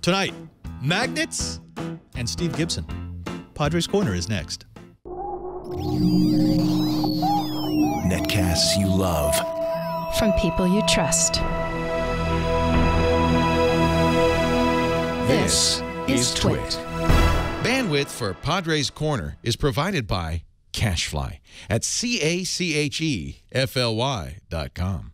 Tonight, magnets and Steve Gibson. Padre's Corner is next. Netcasts you love. From people you trust. This is Twit. Bandwidth for Padre's Corner is provided by Cashfly at CACHEFLY.com.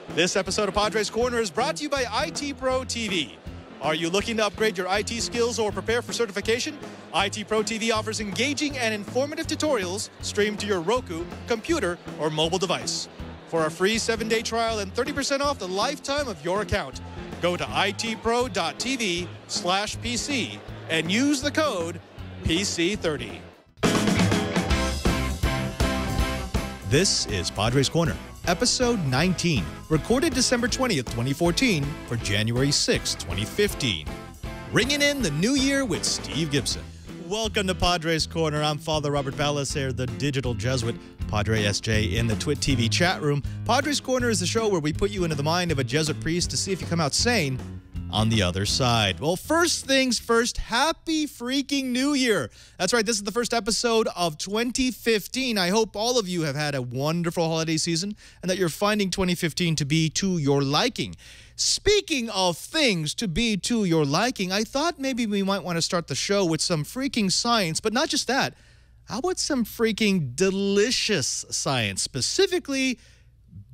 This episode of Padre's Corner is brought to you by IT Pro TV. Are you looking to upgrade your IT skills or prepare for certification? IT Pro TV offers engaging and informative tutorials streamed to your Roku, computer, or mobile device. For a free 7-day trial and 30% off the lifetime of your account, go to itpro.tv/PC and use the code PC30. This is Padre's Corner, episode 19, recorded December 20th, 2014 for January 6th, 2015. Ringing in the new year with Steve Gibson. Welcome to Padre's Corner. I'm Father Robert Ballecer, the digital Jesuit. Padre SJ in the Twit TV chat room. Padre's Corner is the show where we put you into the mind of a Jesuit priest to see if you come out sane on the other side. Well, first things first, happy freaking New Year. That's right, this is the first episode of 2015. I hope all of you have had a wonderful holiday season and that you're finding 2015 to be to your liking. Speaking of things to be to your liking, I thought maybe we might want to start the show with some freaking science, but not just that. How about some freaking delicious science, specifically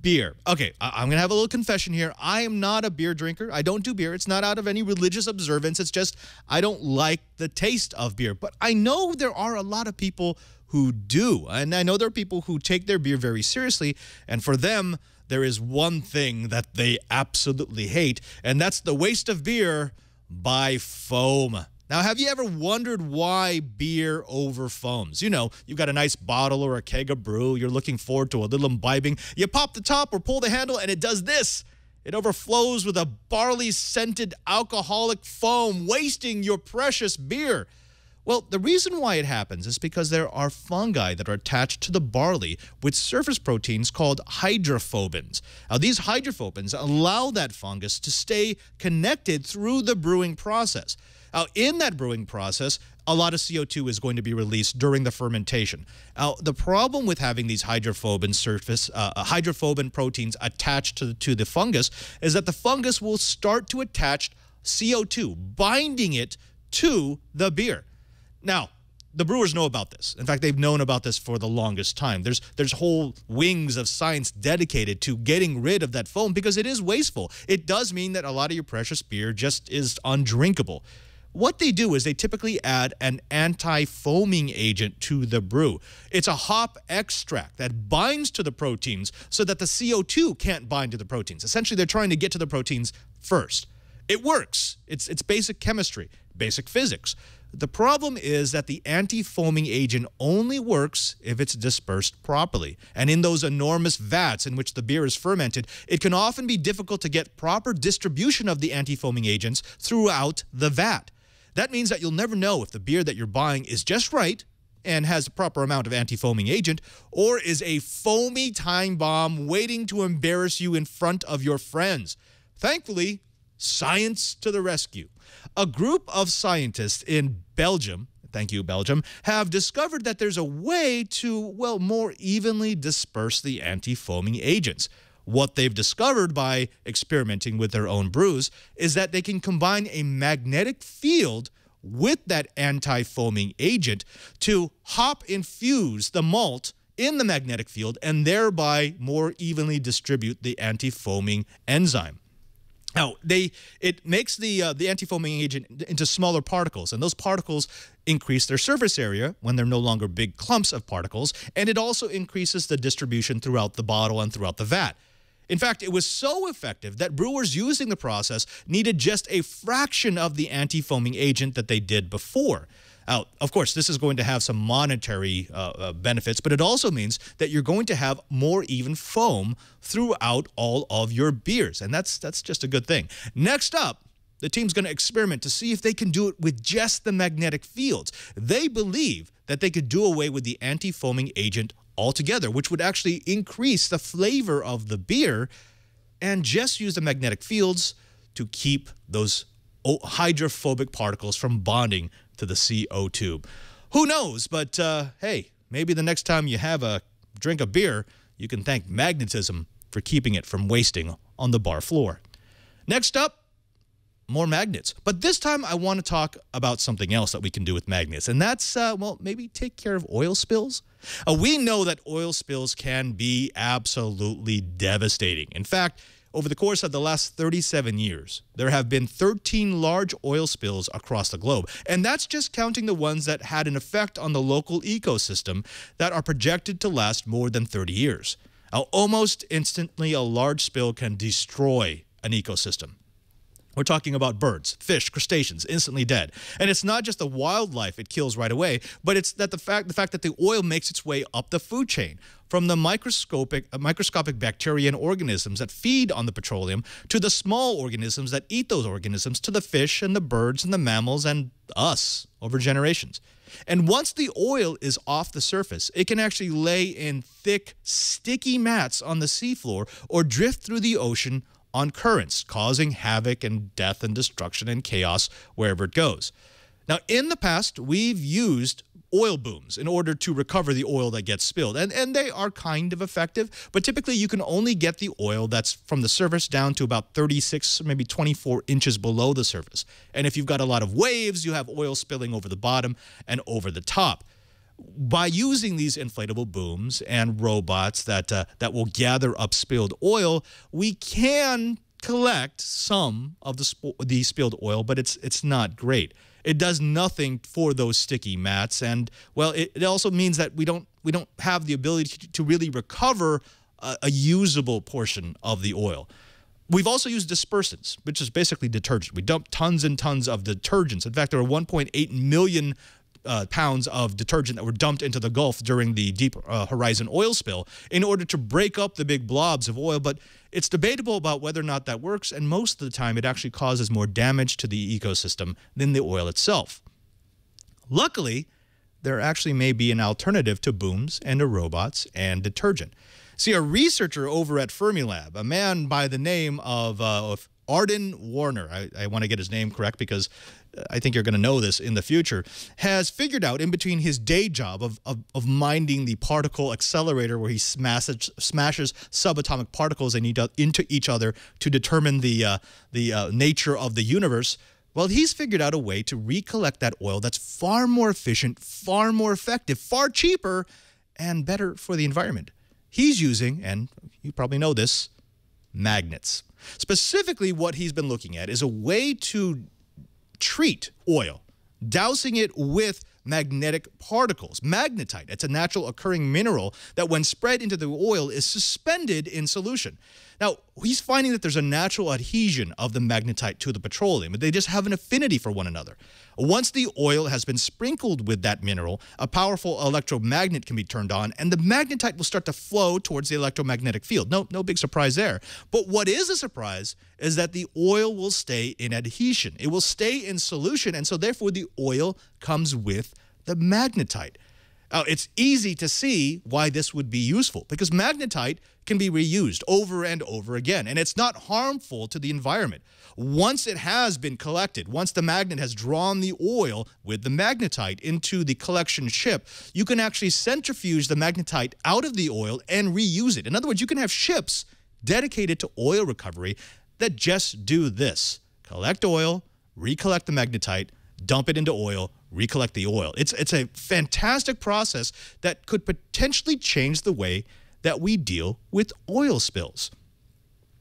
beer? Okay, I'm going to have a little confession here. I am not a beer drinker. I don't do beer. It's not out of any religious observance. It's just I don't like the taste of beer. But I know there are a lot of people who do. And I know there are people who take their beer very seriously. And for them, there is one thing that they absolutely hate, and that's the waste of beer by foam. Now, have you ever wondered why beer overfoams? You know, you've got a nice bottle or a keg of brew. You're looking forward to a little imbibing. You pop the top or pull the handle, and it does this. It overflows with a barley-scented alcoholic foam, wasting your precious beer. Well, the reason why it happens is because there are fungi that are attached to the barley with surface proteins called hydrophobins. Now, these hydrophobins allow that fungus to stay connected through the brewing process. Now, in that brewing process, a lot of CO2 is going to be released during the fermentation. Now, the problem with having these hydrophobin proteins attached to the fungus is that the fungus will start to attach CO2, binding it to the beer. Now, the brewers know about this. In fact, they've known about this for the longest time. There's whole wings of science dedicated to getting rid of that foam because it is wasteful. It does mean that a lot of your precious beer just is undrinkable. What they do is they typically add an anti-foaming agent to the brew. It's a hop extract that binds to the proteins so that the CO2 can't bind to the proteins. Essentially, they're trying to get to the proteins first. It works. It's basic chemistry, basic physics. The problem is that the anti-foaming agent only works if it's dispersed properly. And in those enormous vats in which the beer is fermented, it can often be difficult to get proper distribution of the anti-foaming agents throughout the vat. That means that you'll never know if the beer that you're buying is just right and has the proper amount of anti-foaming agent, or is a foamy time bomb waiting to embarrass you in front of your friends. Thankfully, science to the rescue. A group of scientists in Belgium, thank you, Belgium, have discovered that there's a way to, well, more evenly disperse the anti-foaming agents. What they've discovered by experimenting with their own brews is that they can combine a magnetic field with that anti-foaming agent to hop infuse the malt in the magnetic field and thereby more evenly distribute the anti-foaming enzyme. Now, it makes the anti-foaming agent into smaller particles, and those particles increase their surface area when they're no longer big clumps of particles, and it also increases the distribution throughout the bottle and throughout the vat. In fact, it was so effective that brewers using the process needed just a fraction of the anti-foaming agent that they did before. Now, of course, this is going to have some monetary benefits, but it also means that you're going to have more even foam throughout all of your beers, and that's just a good thing. Next up, the team's going to experiment to see if they can do it with just the magnetic fields. They believe that they could do away with the anti-foaming agent altogether, which would actually increase the flavor of the beer, and just use the magnetic fields to keep those hydrophobic particles from bonding to the CO2. Who knows? But hey, maybe the next time you have a drink of beer, you can thank magnetism for keeping it from wasting on the bar floor. Next up, more magnets. But this time I want to talk about something else that we can do with magnets, and that's, well, maybe take care of oil spills. We know that oil spills can be absolutely devastating. In fact, over the course of the last 37 years, there have been 13 large oil spills across the globe. And that's just counting the ones that had an effect on the local ecosystem that are projected to last more than 30 years. Now, almost instantly, a large spill can destroy an ecosystem. We're talking about birds, fish, crustaceans, instantly dead. And it's not just the wildlife it kills right away, but it's that the fact that the oil makes its way up the food chain, from the microscopic bacteria and organisms that feed on the petroleum to the small organisms that eat those organisms, to the fish and the birds and the mammals and us over generations. And once the oil is off the surface, it can actually lay in thick, sticky mats on the seafloor or drift through the ocean on currents, causing havoc and death and destruction and chaos wherever it goes. Now, in the past, we've used oil booms in order to recover the oil that gets spilled, and they are kind of effective, but typically you can only get the oil that's from the surface down to about 36, maybe 24 inches below the surface. And if you've got a lot of waves, you have oil spilling over the bottom and over the top. By using these inflatable booms and robots that will gather up spilled oil, we can collect some of the spilled oil, but it's not great. It does nothing for those sticky mats, and well, it also means that we don't have the ability to really recover a usable portion of the oil. We've also used dispersants, which is basically detergent. We dump tons and tons of detergents. In fact, there are 1.8 million pounds of detergent that were dumped into the Gulf during the Deep Horizon oil spill in order to break up the big blobs of oil, but it's debatable about whether or not that works, and most of the time it actually causes more damage to the ecosystem than the oil itself. Luckily, there actually may be an alternative to booms and to robots and detergent. See, a researcher over at Fermilab, a man by the name of Arden Warner, I want to get his name correct because I think you're going to know this in the future, has figured out in between his day job of minding the particle accelerator where he smashes subatomic particles into each other to determine the nature of the universe. Well, he's figured out a way to recollect that oil that's far more efficient, far more effective, far cheaper, and better for the environment. He's using, and you probably know this, magnets. Specifically, what he's been looking at is a way to treat oil, dousing it with magnetic particles. Magnetite, it's a natural occurring mineral that when spread into the oil is suspended in solution. Now, he's finding that there's a natural adhesion of the magnetite to the petroleum. They just have an affinity for one another. Once the oil has been sprinkled with that mineral, a powerful electromagnet can be turned on, and the magnetite will start to flow towards the electromagnetic field. No big surprise there. But what is a surprise is that the oil will stay in adhesion. It will stay in solution, and so therefore the oil comes with the magnetite. Now, it's easy to see why this would be useful, because magnetite can be reused over and over again, and it's not harmful to the environment. Once it has been collected, once the magnet has drawn the oil with the magnetite into the collection ship, you can actually centrifuge the magnetite out of the oil and reuse it. In other words, you can have ships dedicated to oil recovery that just do this: collect oil, recollect the magnetite, dump it into oil, recollect the oil. It's a fantastic process that could potentially change the way that we deal with oil spills.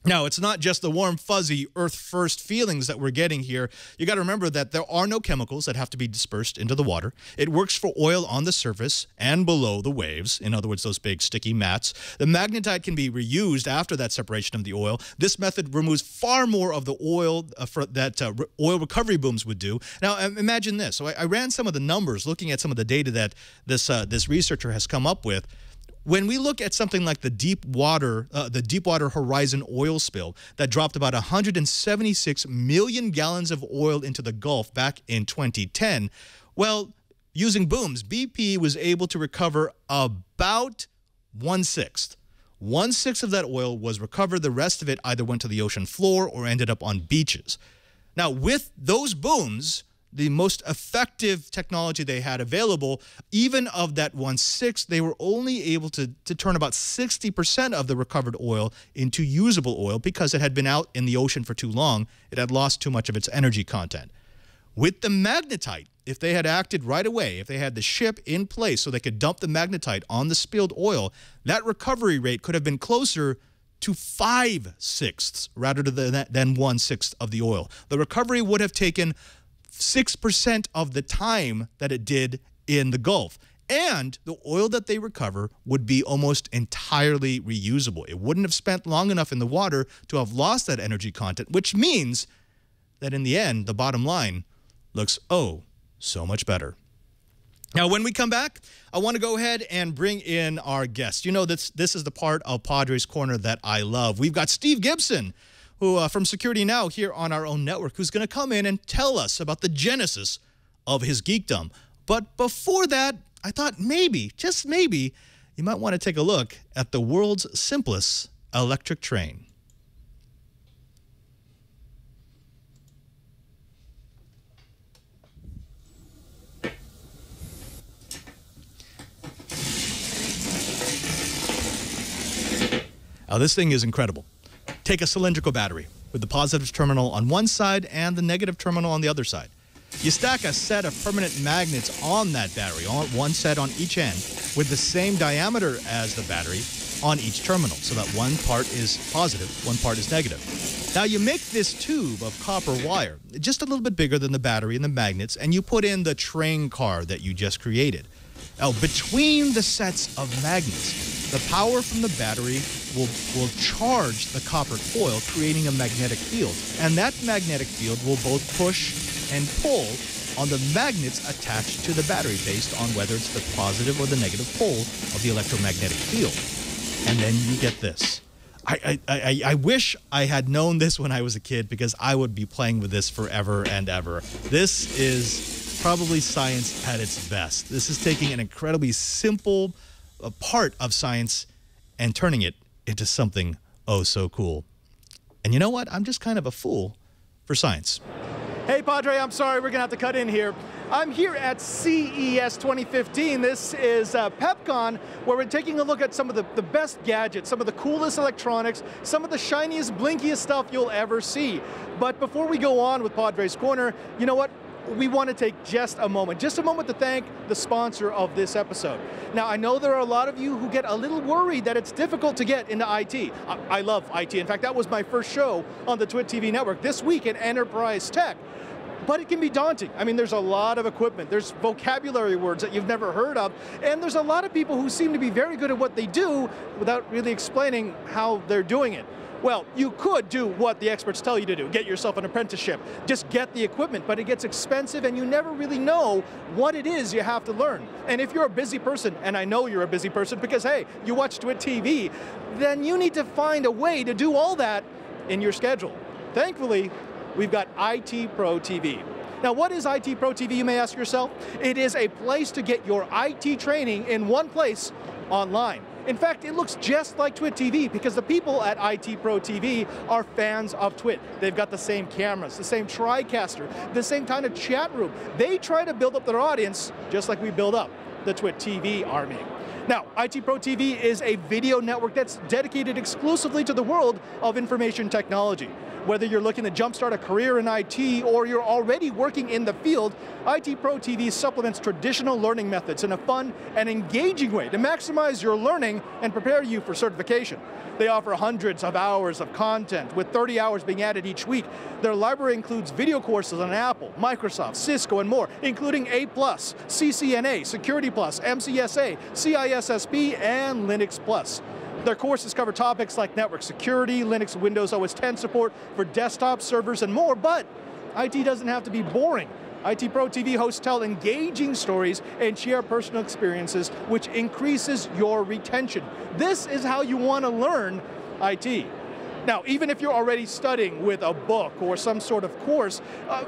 Now, it's not just the warm, fuzzy, earth-first feelings that we're getting here. You got to remember that there are no chemicals that have to be dispersed into the water. It works for oil on the surface and below the waves. In other words, those big sticky mats. The magnetite can be reused after that separation of the oil. This method removes far more of the oil that oil recovery booms would do. Now, imagine this. So I ran some of the numbers looking at some of the data that this researcher has come up with. When we look at something like the Deepwater Horizon oil spill that dropped about 176 million gallons of oil into the Gulf back in 2010, well, using booms, BP was able to recover about 1/6. 1/6 of that oil was recovered. The rest of it either went to the ocean floor or ended up on beaches. Now, with those booms, the most effective technology they had available, even of that 1/6, they were only able to turn about 60% of the recovered oil into usable oil because it had been out in the ocean for too long. It had lost too much of its energy content. With the magnetite, if they had acted right away, if they had the ship in place so they could dump the magnetite on the spilled oil, that recovery rate could have been closer to 5/6 rather than 1/6 of the oil. The recovery would have taken 6% of the time that it did in the Gulf. And the oil that they recover would be almost entirely reusable. It wouldn't have spent long enough in the water to have lost that energy content, which means that in the end, the bottom line looks, oh, so much better. Now, when we come back, I want to go ahead and bring in our guest. You know, this is the part of Padre's Corner that I love. We've got Steve Gibson, who from Security Now here on our own network, who's going to come in and tell us about the genesis of his geekdom. But before that, I thought maybe, just maybe, you might want to take a look at the world's simplest electric train. Now, this thing is incredible. Take a cylindrical battery with the positive terminal on one side and the negative terminal on the other side. You stack a set of permanent magnets on that battery, one set on each end, with the same diameter as the battery on each terminal, so that one part is positive, one part is negative. Now, you make this tube of copper wire, just a little bit bigger than the battery and the magnets, and you put in the train car that you just created. Now, between the sets of magnets, the power from the battery will charge the copper coil, creating a magnetic field. And that magnetic field will both push and pull on the magnets attached to the battery based on whether it's the positive or the negative pole of the electromagnetic field. And then you get this. I wish I had known this when I was a kid, because I would be playing with this forever and ever. This is probably science at its best. This is taking an incredibly simple part of science and turning it into something oh so cool. And you know what? I'm just kind of a fool for science. Hey, Padre, I'm sorry, we're going to have to cut in here. I'm here at CES 2015. This is PepCon, where we're taking a look at some of the best gadgets, some of the coolest electronics, some of the shiniest, blinkiest stuff you'll ever see. But before we go on with Padre's Corner, you know what? We want to take just a moment to thank the sponsor of this episode. Now, I know there are a lot of you who get a little worried that it's difficult to get into IT. I love IT. In fact, that was my first show on the TWiT TV network this week in Enterprise Tech. But it can be daunting. I mean, there's a lot of equipment, there's vocabulary words that you've never heard of, and there's a lot of people who seem to be very good at what they do without really explaining how they're doing it. Well, you could do what the experts tell you to do, get yourself an apprenticeship, just get the equipment, but it gets expensive and you never really know what it is you have to learn. And if you're a busy person, and I know you're a busy person because, hey, you watch TWiT TV, then you need to find a way to do all that in your schedule. Thankfully, we've got IT Pro TV. Now, what is IT Pro TV, you may ask yourself? It is a place to get your IT training in one place online. In fact, it looks just like TWiT TV because the people at IT Pro TV are fans of TWiT. They've got the same cameras, the same TriCaster, the same kind of chat room. They try to build up their audience just like we build up the TWiT TV army. Now, IT Pro TV is a video network that's dedicated exclusively to the world of information technology. Whether you're looking to jumpstart a career in IT or you're already working in the field, IT Pro TV supplements traditional learning methods in a fun and engaging way to maximize your learning and prepare you for certification. They offer hundreds of hours of content, with 30 hours being added each week. Their library includes video courses on Apple, Microsoft, Cisco, and more, including A+, CCNA, Security+, MCSA, CISSP, and Linux Plus. Their courses cover topics like network security, Linux and Windows OS X support for desktop servers, and more, but IT doesn't have to be boring. IT Pro TV hosts tell engaging stories and share personal experiences, which increases your retention. This is how you want to learn IT. Now, even if you're already studying with a book or some sort of course,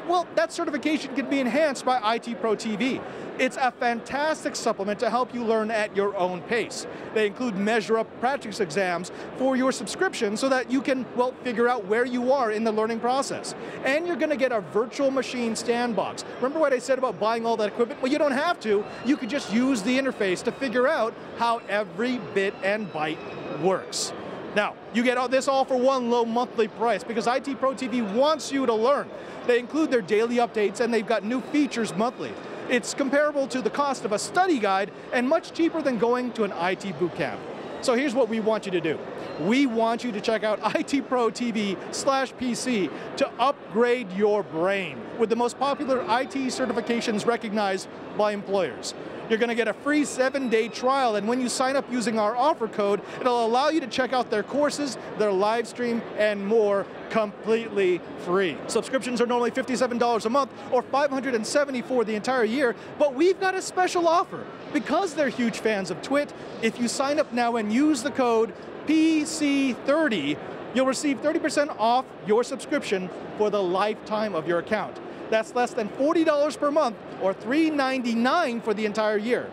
well, that certification can be enhanced by IT Pro TV. It's a fantastic supplement to help you learn at your own pace. They include measure-up practice exams for your subscription so that you can, well, figure out where you are in the learning process. And you're going to get a virtual machine standbox. Remember what I said about buying all that equipment? Well, you don't have to. You could just use the interface to figure out how every bit and byte works. Now, you get all this all for one low monthly price because IT Pro TV wants you to learn. They include their daily updates and they've got new features monthly. It's comparable to the cost of a study guide and much cheaper than going to an IT boot camp. So here's what we want you to do. We want you to check out IT Pro TV/PC to upgrade your brain with the most popular IT certifications recognized by employers. You're going to get a free 7-day trial, and when you sign up using our offer code, it'll allow you to check out their courses, their live stream, and more completely free. Subscriptions are normally $57 a month or $570 for the entire year, but we've got a special offer. Because they're huge fans of TWiT, if you sign up now and use the code PC30, you'll receive 30% off your subscription for the lifetime of your account. That's less than $40 per month or $3.99 for the entire year.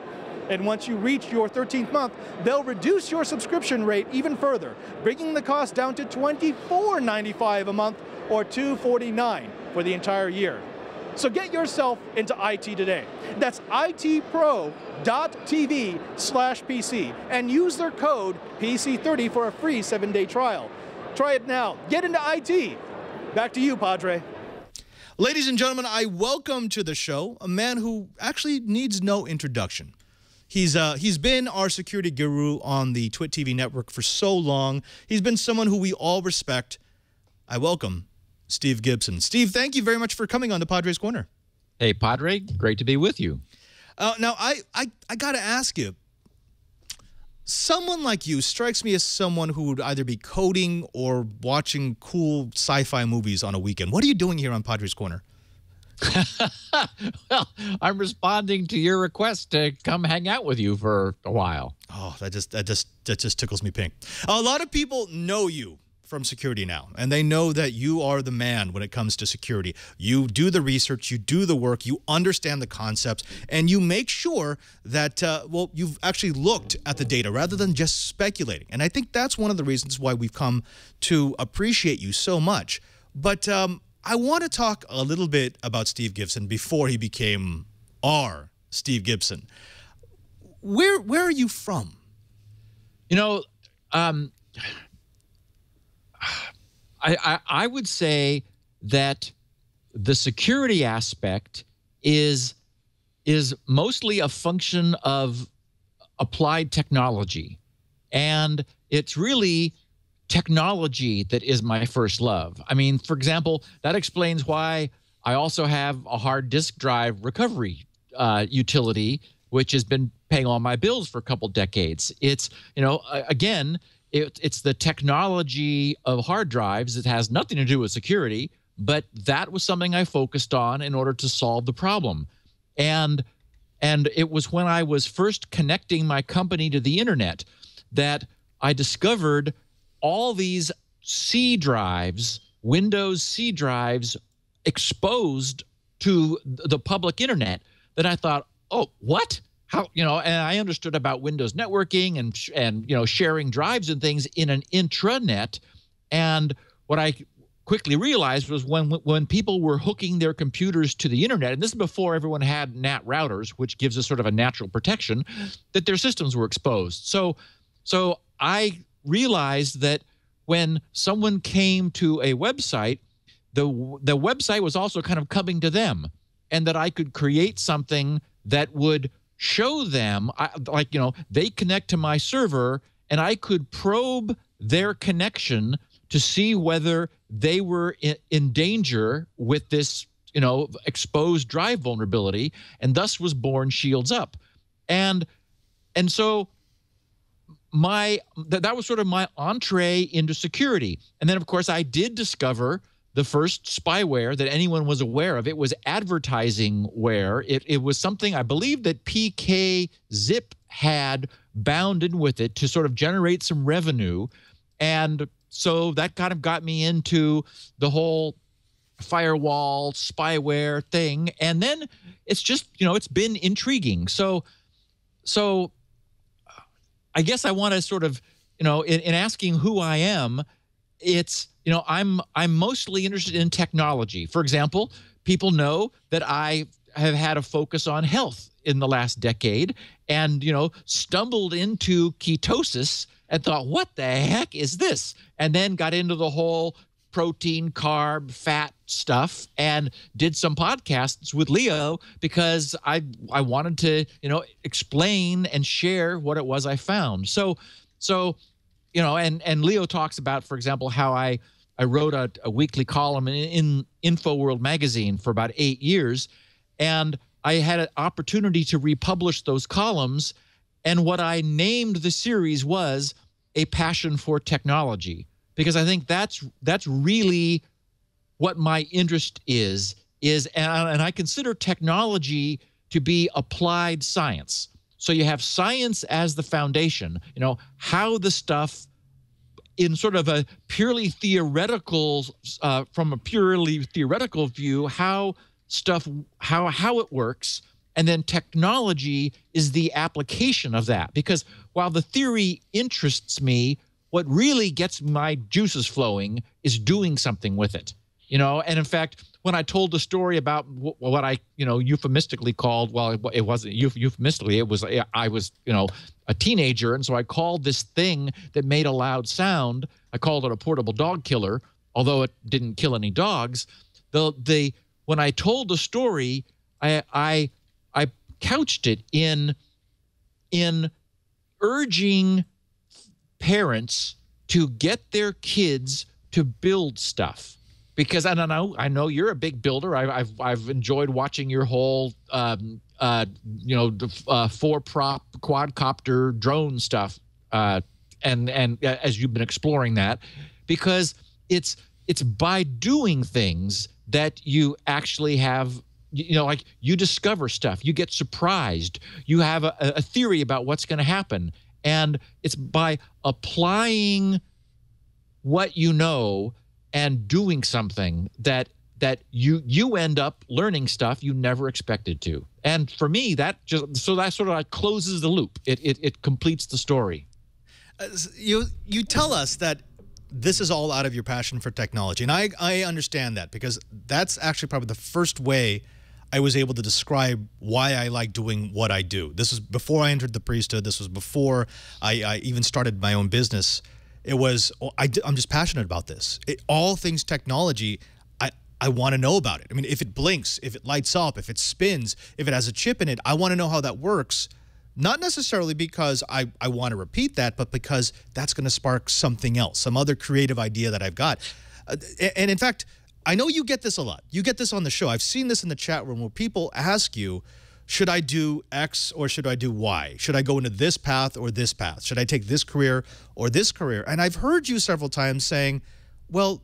And once you reach your 13th month, they'll reduce your subscription rate even further, bringing the cost down to $24.95 a month or $2.49 for the entire year. So get yourself into IT today. That's itpro.tv/PC and use their code PC30 for a free 7-day trial. Try it now. Get into IT. Back to you, Padre. Ladies and gentlemen, I welcome to the show a man who actually needs no introduction. He's been our security guru on the TWiT TV network for so long. He's been someone who we all respect. I welcome Steve Gibson. Steve, thank you very much for coming on the Padres Corner. Hey, Padre, great to be with you. Now, I got to ask you, someone like you strikes me as someone who would either be coding or watching cool sci-fi movies on a weekend. What are you doing here on Padres Corner? Well, I'm responding to your request to come hang out with you for a while. Oh, that just tickles me pink. A lot of people know you from security now, and they know that you are the man when it comes to security. You do the research, you do the work, you understand the concepts, and you make sure that, well, you've actually looked at the data rather than just speculating. And I think that's one of the reasons why we've come to appreciate you so much. But I want to talk a little bit about Steve Gibson before he became our Steve Gibson. Where are you from? You know, I would say that the security aspect is mostly a function of applied technology. And it's really technology that is my first love. I mean, for example, that explains why I also have a hard disk drive recovery utility, which has been paying all my bills for a couple decades. It's, you know, again, it's the technology of hard drives that has nothing to do with security, but that was something I focused on in order to solve the problem. And it was when I was first connecting my company to the internet that I discovered all these C drives, Windows C drives, exposed to the public internet, that I thought, oh, what? How, you know, and I understood about Windows networking and you know, sharing drives and things in an intranet. And what I quickly realized was when people were hooking their computers to the internet, and this is before everyone had NAT routers, which gives us sort of a natural protection, that their systems were exposed. So I realized that when someone came to a website, the website was also kind of coming to them, and that I could create something that would show them, like, you know, they connect to my server, and I could probe their connection to see whether they were in danger with this, you know, exposed drive vulnerability, and thus was born Shields Up. And so that was sort of my entree into security. And then, of course, I did discover the first spyware that anyone was aware of. It was advertisingware. It was something I believe that PK Zip had bound in with it to sort of generate some revenue. And so that kind of got me into the whole firewall, spyware thing. And then it's just, it's been intriguing. So I guess I want to sort of, in asking who I am, it's, I'm mostly interested in technology. For example, people know that I have had a focus on health in the last decade and, stumbled into ketosis and thought, what the heck is this? And then got into the whole protein, carb, fat stuff and did some podcasts with Leo because I wanted to, explain and share what it was I found. So, and Leo talks about, for example, how I wrote a weekly column in InfoWorld magazine for about 8 years, and I had an opportunity to republish those columns, and what I named the series was A Passion for Technology, because I think that's really what my interest is, and I consider technology to be applied science. So you have science as the foundation, how the stuff in sort of a purely theoretical, from a purely theoretical view, how it works, and then technology is the application of that. Because while the theory interests me, what really gets my juices flowing is doing something with it. And in fact, when I told the story about what I, euphemistically called, well, it wasn't euphemistically, it was, I was, a teenager. And so I called this thing that made a loud sound, I called it a portable dog killer, although it didn't kill any dogs. When I told the story, I couched it in urging parents to get their kids to build stuff. Because I know you're a big builder. I've enjoyed watching your whole four-prop quadcopter drone stuff, and as you've been exploring that, because it's by doing things that you actually have, like you discover stuff, you get surprised, you have a theory about what's going to happen, and it's by applying what you know and doing something that you end up learning stuff you never expected to. And for me, that sort of like closes the loop. It completes the story. You tell us that this is all out of your passion for technology, and I understand that, because that's actually probably the first way I was able to describe why I like doing what I do. This was before I entered the priesthood. This was before I even started my own business. It was, I'm just passionate about this. All things technology, I want to know about it. I mean, if it blinks, if it lights up, if it spins, if it has a chip in it, I want to know how that works. Not necessarily because I want to repeat that, but because that's going to spark something else, some other creative idea that I've got. And in fact, I know you get this a lot. You get this on the show. I've seen this in the chat room where people ask you, should I do X or should I do Y? Should I go into this path or this path? Should I take this career or this career? And I've heard you several times saying, well,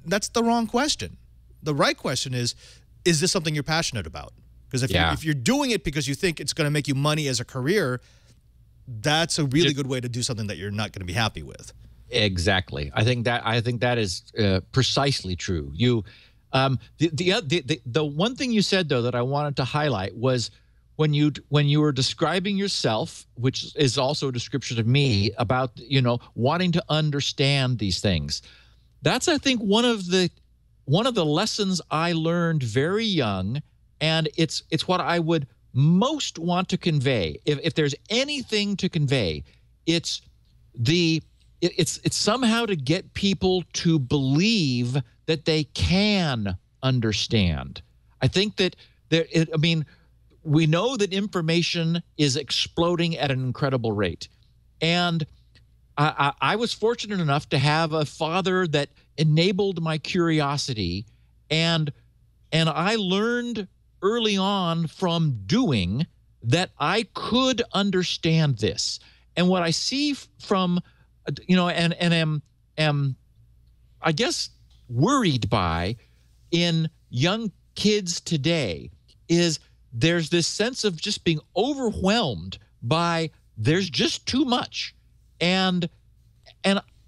that's the wrong question. The right question is this something you're passionate about? Because if you're doing it because you think it's going to make you money as a career, that's a really good way to do something that you're not going to be happy with. Exactly. I think that is precisely true. The one thing you said, though, that I wanted to highlight was when you were describing yourself, which is also a description of me, about wanting to understand these things. That's, I think, one of the lessons I learned very young, and it's what I would most want to convey. If there's anything to convey, it's somehow to get people to believe that they can understand. I think that we know that information is exploding at an incredible rate. And I was fortunate enough to have a father that enabled my curiosity. And I learned early on from doing that I could understand this. And what I see from, and am, I guess, worried by in young kids today is there's this sense of just being overwhelmed by there's just too much. And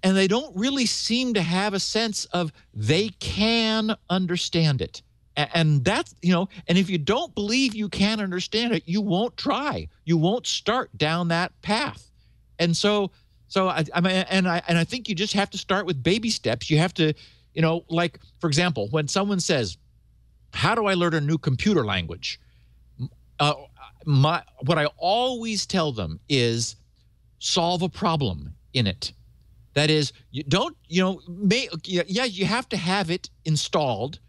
and they don't really seem to have a sense of they can understand it. And that's, and if you don't believe you can understand it, you won't try. You won't start down that path. And so I think you just have to start with baby steps. You have to, like, for example, when someone says, how do I learn a new computer language? What I always tell them is solve a problem in it. That is, you don't, you have to have it installed.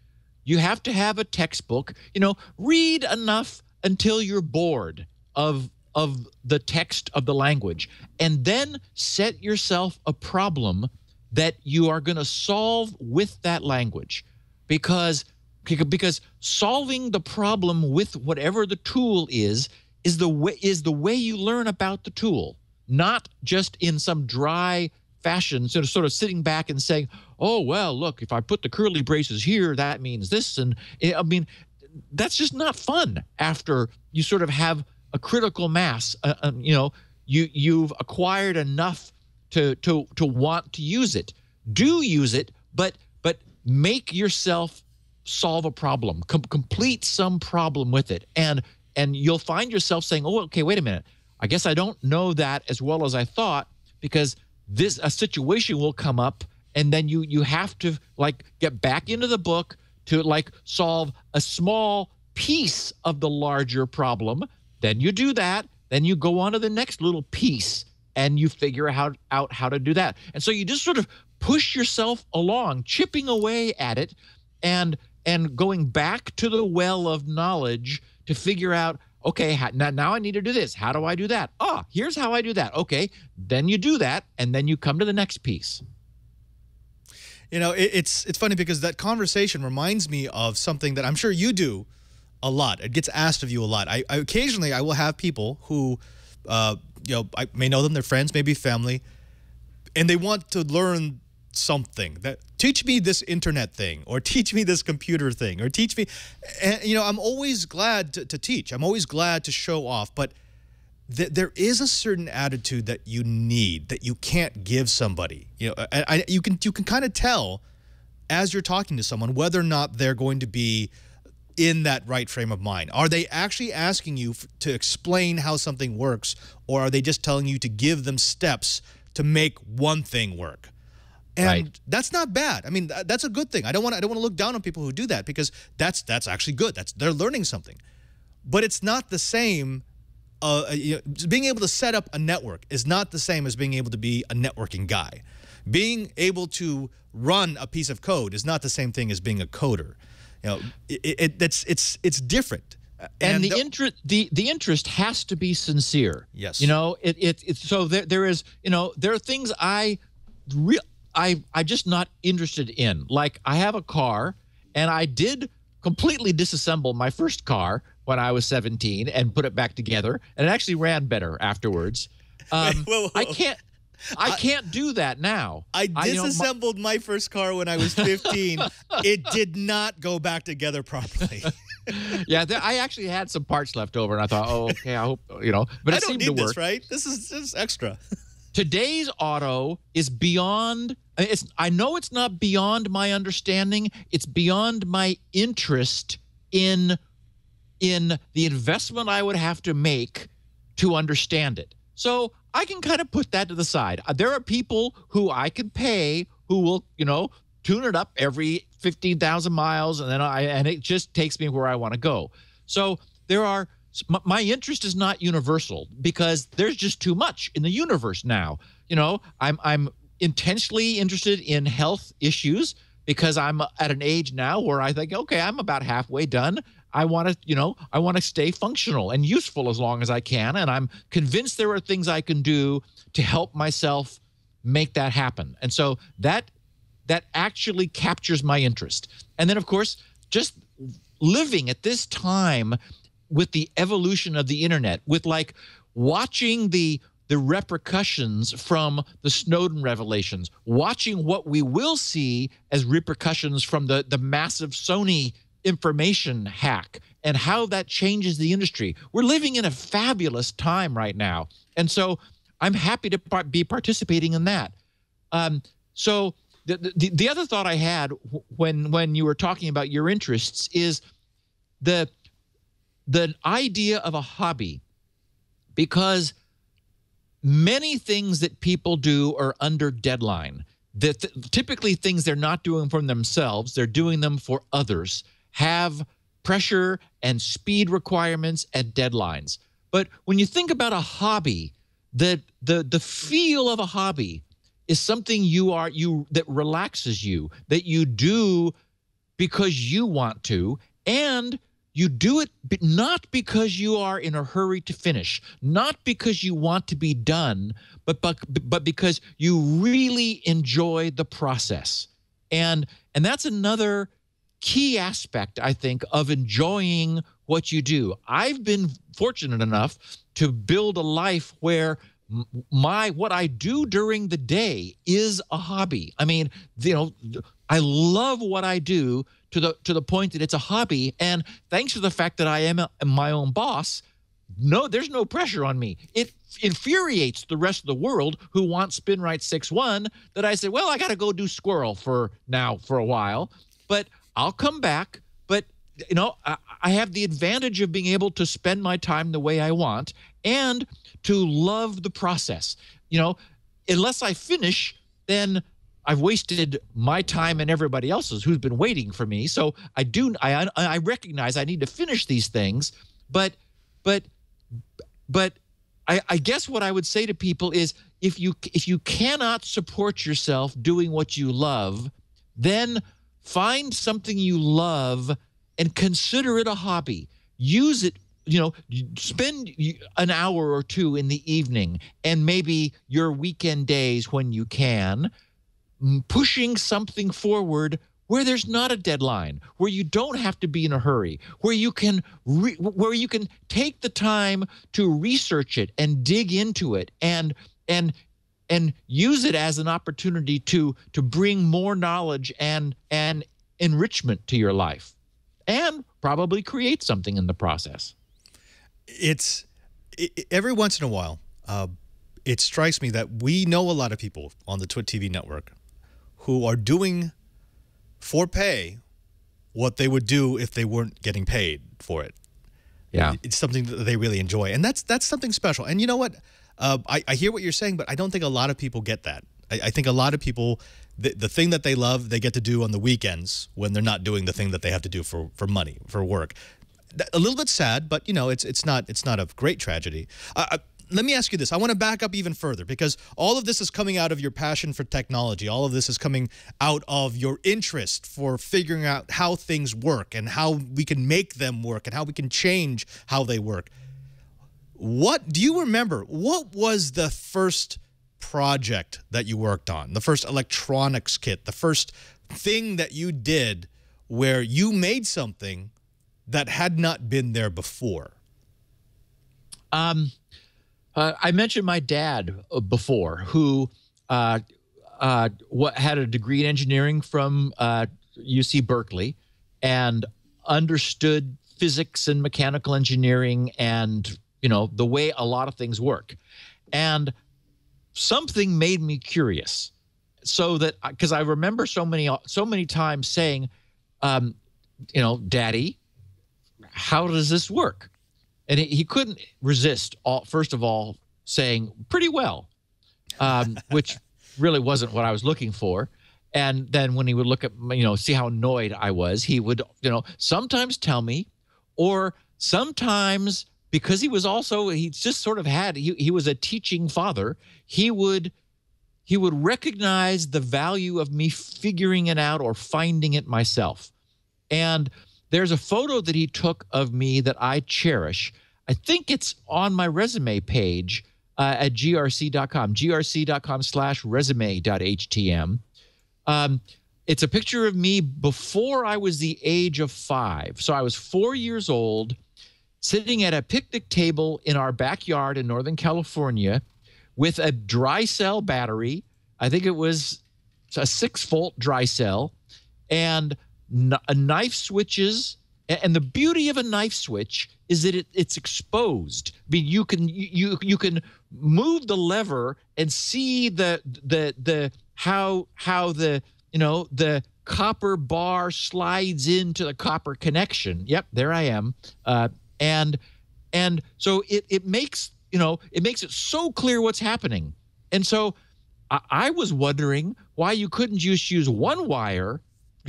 You have to have a textbook. Read enough until you're bored of the text of the language, and then set yourself a problem that you are going to solve with that language, because solving the problem with whatever the tool is the way you learn about the tool, not just in some dry fashion, sort of sitting back and saying, oh, well, look, if I put the curly braces here, that means this. And I mean, that's just not fun after you sort of have a critical mass. You've acquired enough to want to use it. Do use it, but make yourself solve a problem, complete some problem with it. And you'll find yourself saying, oh, okay, wait a minute. I guess I don't know that as well as I thought, because a situation will come up, and then you have to get back into the book to solve a small piece of the larger problem. Then you do that. Then you go on to the next little piece, and you figure out how to do that. And so you just sort of push yourself along, chipping away at it, and going back to the well of knowledge to figure out, okay, now I need to do this. How do I do that? Oh, here's how I do that. Okay, then you do that, and then you come to the next piece. It's funny because that conversation reminds me of something that I'm sure you do a lot. It gets asked of you a lot. I occasionally will have people who, I may know them, they're friends, maybe family, and they want to learn something. That teach me this internet thing, or teach me this computer thing, or teach me. And I'm always glad to teach. I'm always glad to show off, but there is a certain attitude that you need that you can't give somebody. You can kind of tell as you're talking to someone whether or not they're going to be in that right frame of mind. Are they actually asking you to explain how something works, or are they just telling you to give them steps to make one thing work? And right. That's not bad. I mean, that's a good thing. I don't want to look down on people who do that, because that's actually good. They're learning something. But it's not the same. Being able to set up a network is not the same as being able to be a networking guy. Being able to run a piece of code is not the same thing as being a coder. It's different. And the interest has to be sincere. Yes. So there are things I'm just not interested in. Like, I have a car, and I did completely disassemble my first car when I was 17 and put it back together, and it actually ran better afterwards. Whoa. I can't do that now. I disassembled my first car when I was 15. It did not go back together properly. Yeah, I actually had some parts left over, and I thought, oh, okay, I hope, but it seemed to work. I don't need this, right? This is extra. Today's auto is beyond. I know it's not beyond my understanding. It's beyond my interest in the investment I would have to make to understand it. So I can kind of put that to the side. There are people who I can pay who will, tune it up every 15,000 miles, and it just takes me where I want to go. So my interest is not universal, because there's just too much in the universe now. I'm intensely interested in health issues, because I'm at an age now where I think, okay, I'm about halfway done. I want to stay functional and useful as long as I can, and I'm convinced there are things I can do to help myself make that happen. And so that actually captures my interest. And then, of course, just living at this time with the evolution of the internet, with watching the repercussions from the Snowden revelations, watching what we will see as repercussions from the massive Sony information hack, and how that changes the industry. We're living in a fabulous time right now. And so I'm happy to be participating in that. So the other thought I had when you were talking about your interests is the idea of a hobby, because many things that people do are under deadline. Typically things they're not doing for themselves, they're doing them for others, have pressure and speed requirements and deadlines. But when you think about a hobby, the feel of a hobby is something that relaxes you, that you do because you want to, and you do it not because you are in a hurry to finish, not because you want to be done, but because you really enjoy the process. And that's another key aspect, I think, of enjoying what you do. I've been fortunate enough to build a life where what I do during the day is a hobby. I mean, I love what I do to the point that it's a hobby. And thanks to the fact that I am my own boss, there's no pressure on me. It infuriates the rest of the world who want SpinRite 6.1 that I say, well, I got to go do squirrel for a while, but I'll come back. But, I have the advantage of being able to spend my time the way I want and to love the process. Unless I finish, then I've wasted my time and everybody else's who's been waiting for me. So I recognize I need to finish these things, but I guess what I would say to people is if you cannot support yourself doing what you love, then find something you love and consider it a hobby. Use it. Spend an hour or two in the evening and maybe your weekend days when you can, pushing something forward where there's not a deadline, where you don't have to be in a hurry, where you can take the time to research it and dig into it and use it as an opportunity to bring more knowledge and enrichment to your life, and probably create something in the process. Every once in a while, it strikes me that we know a lot of people on the Twit TV network who are doing for pay what they would do if they weren't getting paid for it. Yeah. It's something that they really enjoy. And that's something special. And you know what? I hear what you're saying, but I don't think a lot of people get that. I think a lot of people, the thing that they love, they get to do on the weekends when they're not doing the thing that they have to do for money, for work. A little bit sad, but it's not a great tragedy. Let me ask you this. I want to back up even further, because all of this is coming out of your passion for technology. All of this is coming out of your interest for figuring out how things work and how we can make them work and how we can change how they work. What do you remember? What was the first project that you worked on? The first electronics kit, the first thing that you did where you made something that had not been there before? I mentioned my dad before, who had a degree in engineering from UC Berkeley and understood physics and mechanical engineering and, the way a lot of things work. And something made me curious, so that because I remember so many times saying, Daddy, how does this work? And he couldn't resist, first of all, saying pretty well, which really wasn't what I was looking for. And then when he would look at, see how annoyed I was, he would, sometimes tell me, or sometimes, because he just sort of he was a teaching father, he would recognize the value of me figuring it out or finding it myself. And there's a photo that he took of me that I cherish. I think it's on my resume page at grc.com, grc.com/resume.htm. It's a picture of me before I was the age of 5. So I was 4 years old, sitting at a picnic table in our backyard in Northern California with a dry cell battery. I think it was a 6-volt dry cell, and knife switches. And the beauty of a knife switch is that it's exposed. I mean, you can move the lever and see the how the the copper bar slides into the copper connection. Yep, there I am. And so it makes it so clear what's happening. And so I was wondering why you couldn't just use one wire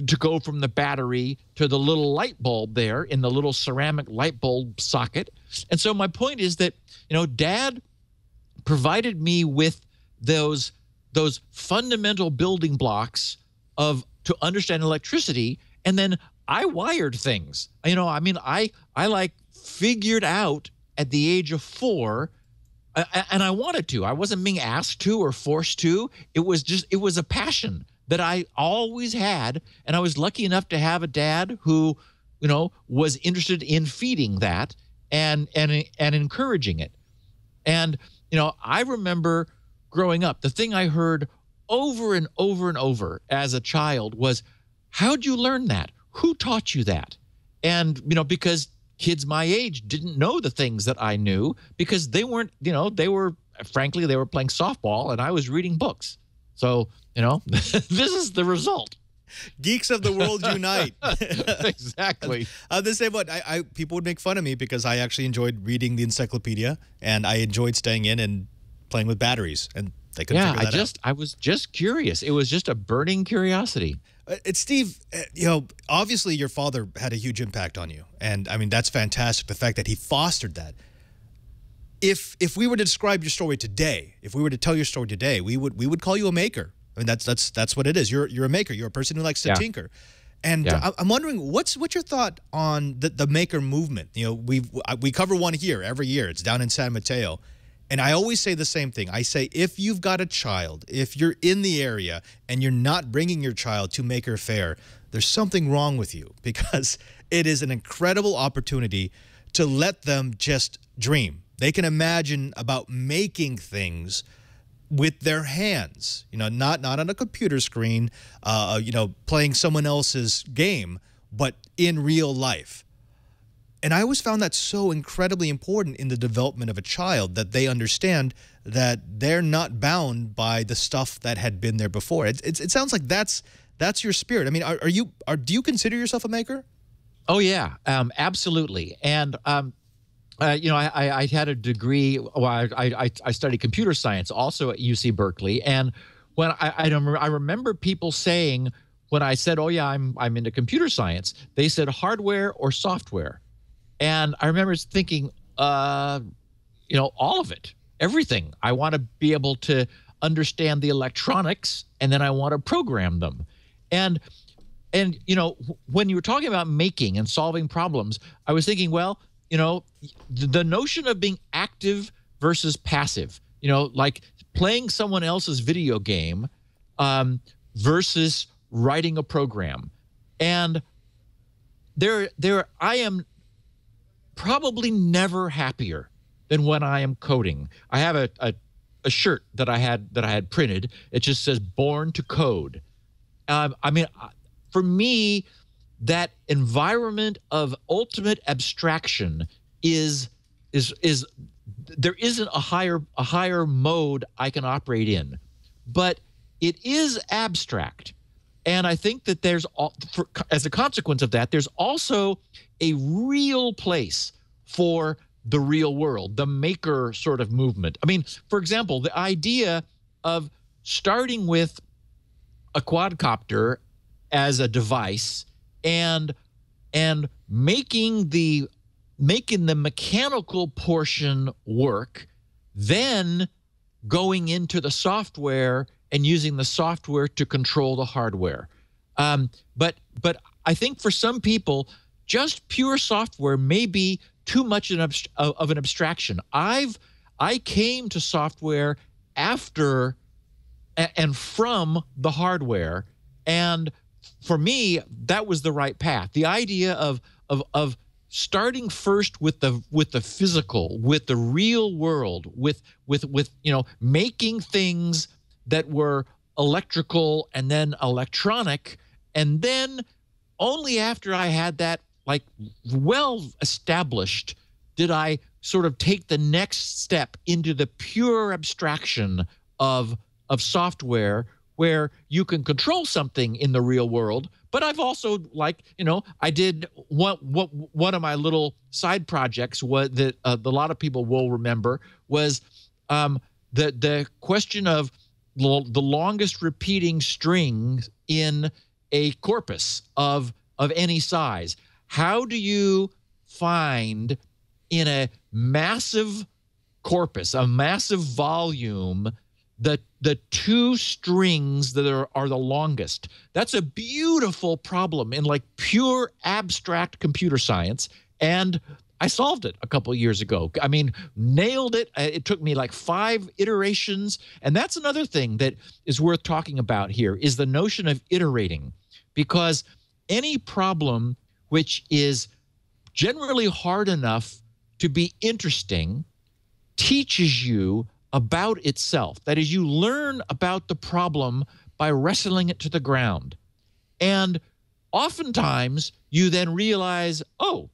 to go from the battery to the little light bulb there in the little ceramic light bulb socket. And so my point is that, Dad provided me with those fundamental building blocks to understand electricity, and then I wired things. I like figured out at the age of 4, and I wanted to. I wasn't being asked to or forced to. It was a passion that I always had, and I was lucky enough to have a dad who, was interested in feeding that and encouraging it. And I remember growing up, the thing I heard over and over and over as a child was, how'd you learn that? Who taught you that? And, because kids my age didn't know the things that I knew because they weren't, they were playing softball and I was reading books. So, this is the result. Geeks of the world unite. Exactly. The same one. People would make fun of me because I actually enjoyed reading the encyclopedia and I enjoyed staying in and playing with batteries, and they couldn't figure that out. I was just curious. It was just a burning curiosity. It's Steve, obviously your father had a huge impact on you, and I mean that's fantastic. The fact that he fostered that. If we were to describe your story today, if we were to tell your story today, we would call you a maker. I mean that's what it is. You're a maker. You're a person who likes to tinker. And I'm wondering what's your thought on the maker movement? We cover one here every year. It's down in San Mateo. And I always say the same thing. I say, if you've got a child, if you're in the area and you're not bringing your child to Maker Faire, there's something wrong with you, because it is an incredible opportunity to let them just dream. They can imagine about making things with their hands, not on a computer screen, playing someone else's game, but in real life. And I always found that so incredibly important in the development of a child, that they understand that they're not bound by the stuff that had been there before. It sounds like that's your spirit. I mean, do you consider yourself a maker? Oh yeah, absolutely. And I had a degree. Well, I studied computer science also at UC Berkeley, and when I remember people saying when I said, "Oh yeah, I'm into computer science," they said hardware or software. And I remember thinking, all of it, everything. I want to be able to understand the electronics, and then I want to program them. And when you were talking about making and solving problems, I was thinking, well, the notion of being active versus passive, like playing someone else's video game versus writing a program. And I am probably never happier than when I am coding. I have a shirt that I had printed. It just says "Born to Code." For me, that environment of ultimate abstraction is there isn't a higher mode I can operate in, but it is abstract. And I think that as a consequence of that, there's also a real place for the real world, the maker sort of movement. I mean, for example, the idea of starting with a quadcopter as a device and making the mechanical portion work, then going into the software and using the software to control the hardware. But I think for some people, just pure software may be too much of an abstraction. I came to software after and from the hardware, and for me, that was the right path. The idea of starting first with the physical, with the real world, with making things that were electrical and then electronic, and then only after I had that well established did I sort of take the next step into the pure abstraction of software, where you can control something in the real world. But I've also, like, I did one of my little side projects that a lot of people will remember was the question of the longest repeating string in a corpus of any size. How do you find in a massive corpus, a massive volume, the two strings that are the longest? That's a beautiful problem in like pure abstract computer science. And I solved it a couple of years ago. I mean, nailed it. It took me like 5 iterations. And that's another thing that is worth talking about here is the notion of iterating, because any problem which is generally hard enough to be interesting teaches you about itself. That is, you learn about the problem by wrestling it to the ground. And oftentimes you then realize, oh,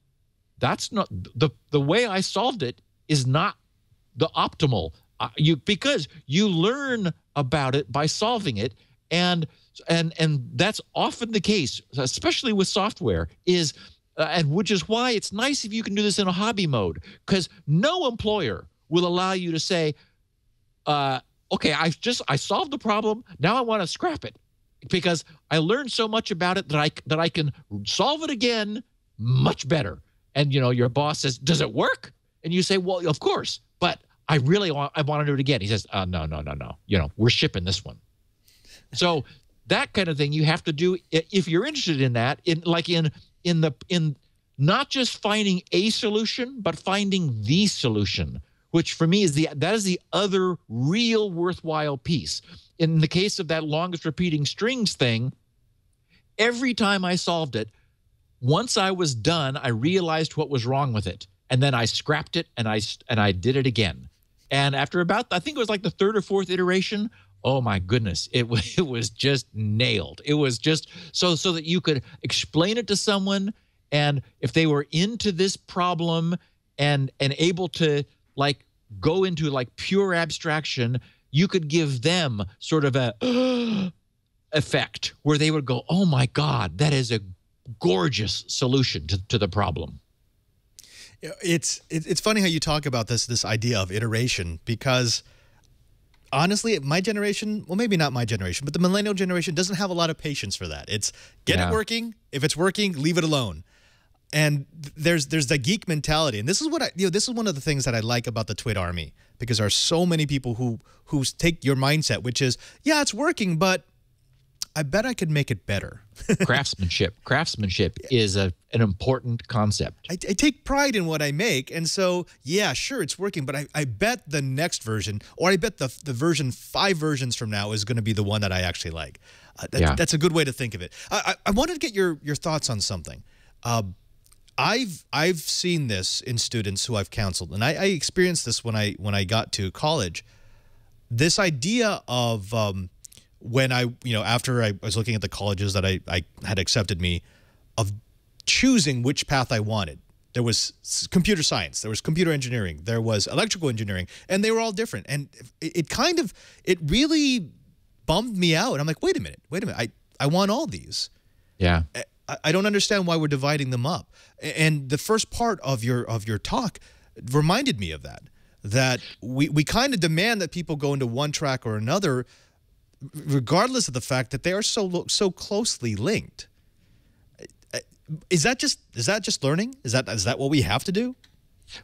that's not the way I solved it is not the optimal. Because you learn about it by solving it, and that's often the case, especially with software, and which is why it's nice if you can do this in a hobby mode, because no employer will allow you to say, okay, I solved the problem. Now I want to scrap it because I learned so much about it that I can solve it again much better. And your boss says, "Does it work?" And you say, "Well, of course, but I want to do it again." He says, "No. We're shipping this one." So that kind of thing you have to do if you're interested in that, in not just finding a solution, but finding the solution, which for me is the other real worthwhile piece. In the case of that longest repeating strings thing, every time I solved it, once I was done, I realized what was wrong with it, and then I scrapped it and I did it again. And after about, I think it was like the 3rd or 4th iteration, oh my goodness, it was just nailed. It was just so that you could explain it to someone, and if they were into this problem and able to like go into like pure abstraction, you could give them sort of a effect where they would go, "Oh my God, that is a gorgeous solution to the problem." It's funny how you talk about this idea of iteration, because honestly, my generation, well, maybe not my generation, but the millennial generation doesn't have a lot of patience for that. It's get it working. If it's working, leave it alone. And there's the geek mentality, and this is what this is one of the things that I like about the Twit Army, because there are so many people who take your mindset, which is, yeah, it's working, but I bet I could make it better. Craftsmanship is an important concept. I take pride in what I make, and so, yeah, sure, it's working, but I bet the next version, or I bet the version 5 versions from now is going to be the one that I actually like. That's a good way to think of it. I wanted to get your thoughts on something. I've seen this in students who I've counseled, and I experienced this when I got to college. This idea of when after I was looking at the colleges that I had accepted me, of choosing which path I wanted. There was computer science, there was computer engineering, there was electrical engineering, and they were all different. And it really bummed me out. I'm like, wait a minute, I want all these. Yeah. I don't understand why we're dividing them up. And the first part of your talk reminded me of that we kind of demand that people go into one track or another, regardless of the fact that they are so closely linked. Is that just learning? Is that what we have to do?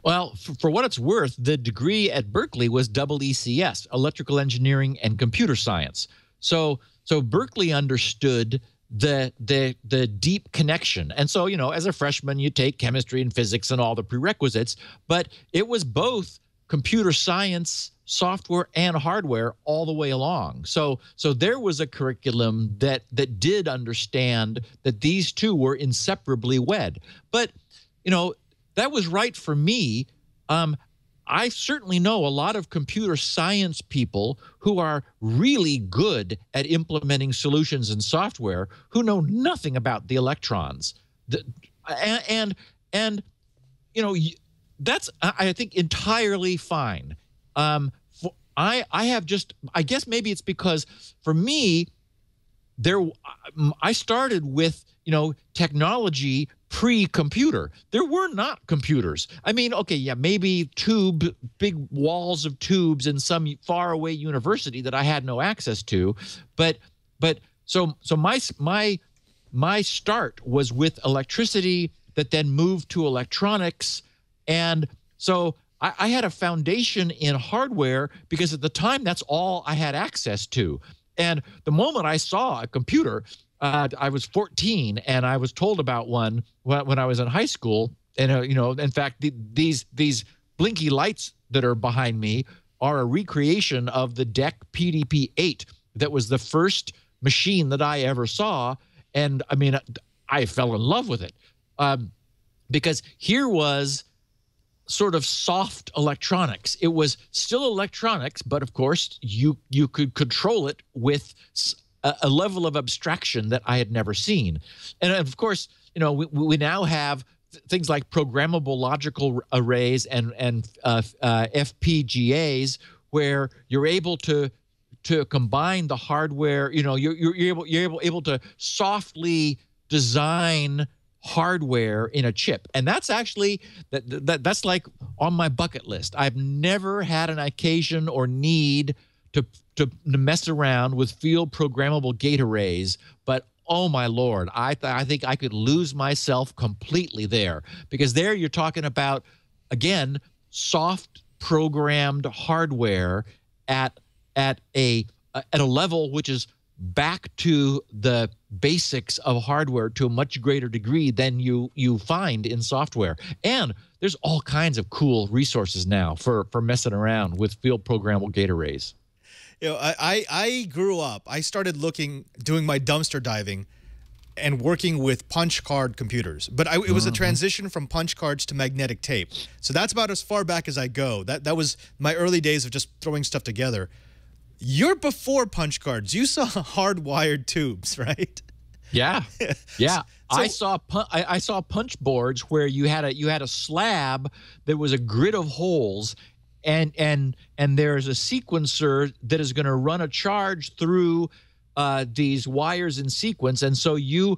Well, for what it's worth, the degree at Berkeley was double ECS, electrical engineering and computer science. So Berkeley understood the deep connection. And so, as a freshman, you take chemistry and physics and all the prerequisites, but it was both computer science, software, and hardware all the way along. So there was a curriculum that did understand that these two were inseparably wed. But, that was right for me. I certainly know a lot of computer science people who are really good at implementing solutions in software who know nothing about the electrons. That's, I think, entirely fine. I have just, I guess maybe it's because for me, I started with, technology pre-computer. There were not computers. I mean, okay, yeah, maybe big walls of tubes in some faraway university that I had no access to, but so my start was with electricity that then moved to electronics, and so I had a foundation in hardware because at the time that's all I had access to. And the moment I saw a computer, I was 14 and I was told about one when I was in high school. And, in fact, these blinky lights that are behind me are a recreation of the DEC PDP-8 that was the first machine that I ever saw. And I mean, I fell in love with it because here was sort of soft electronics. It was still electronics, but of course you could control it with a level of abstraction that I had never seen. And of course, we now have things like programmable logical arrays and FPGAs, where you're able to combine the hardware. You're able to softly design hardware in a chip, and that's actually that's like on my bucket list. I've never had an occasion or need to mess around with field programmable gate arrays, but oh my Lord, I think I could lose myself completely there, because there you're talking about, again, soft programmed hardware at a level which is back to the basics of hardware to a much greater degree than you find in software. And there's all kinds of cool resources now for messing around with field programmable gate arrays. I grew up, I started doing my dumpster diving and working with punch card computers. But it was a transition from punch cards to magnetic tape. So that's about as far back as I go. That was my early days of just throwing stuff together. You're before punch cards. You saw hardwired tubes, right? Yeah, yeah. So, I saw punch boards where you had a slab that was a grid of holes, and there's a sequencer that is going to run a charge through these wires in sequence, and so you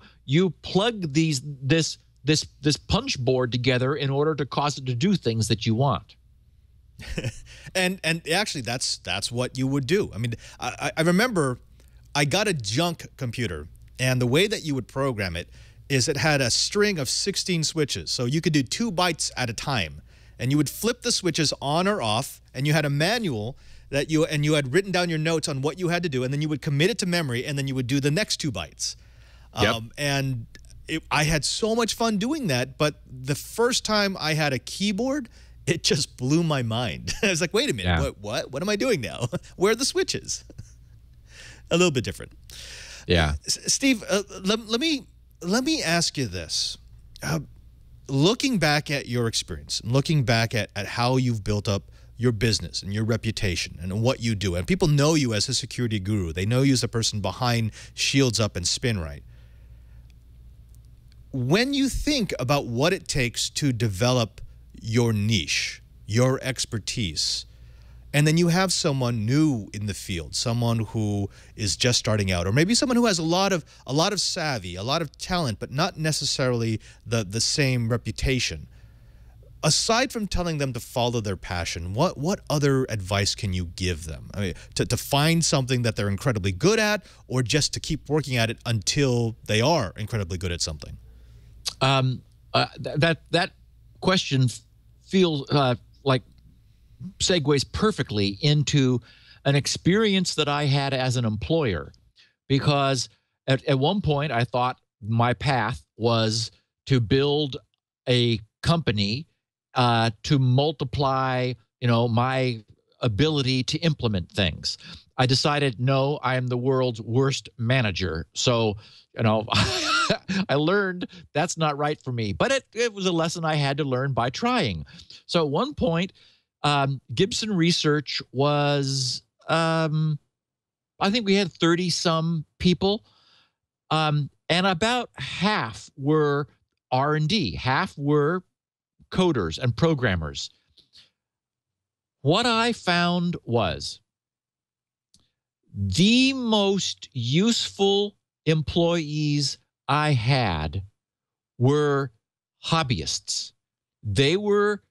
plug this punch board together in order to cause it to do things that you want. and actually that's what you would do. I mean, I remember I got a junk computer, and the way that you would program it is it had a string of 16 switches, so you could do 2 bytes at a time, and you would flip the switches on or off, and you had a manual that you had written down your notes on what you had to do, and then you would commit it to memory, and then you would do the next 2 bytes. Yep. I had so much fun doing that, but the first time I had a keyboard, it just blew my mind. I was like, wait a minute, Yeah. what am I doing now? Where are the switches? A little bit different. Yeah. Steve, let me ask you this. Looking back at your experience, looking back at how you've built up your business and your reputation and what you do, and people know you as a security guru. They know you as the person behind Shields Up and SpinRite. When you think about what it takes to develop your niche, your expertise, and then you have someone new in the field, someone who is just starting out, or maybe someone who has a lot of savvy, a lot of talent, but not necessarily the same reputation. Aside from telling them to follow their passion, what other advice can you give them? I mean, to find something that they're incredibly good at, or just to keep working at it until they are incredibly good at something? That question feels like segues perfectly into an experience that I had as an employer, because at one point I thought my path was to build a company to multiply, my ability to implement things. I decided, no, I am the world's worst manager. So, I learned that's not right for me, but it was a lesson I had to learn by trying. So at one point, Gibson Research was, I think we had 30-some people, and about half were R&D, half were coders and programmers. What I found was the most useful employees I had were hobbyists. They were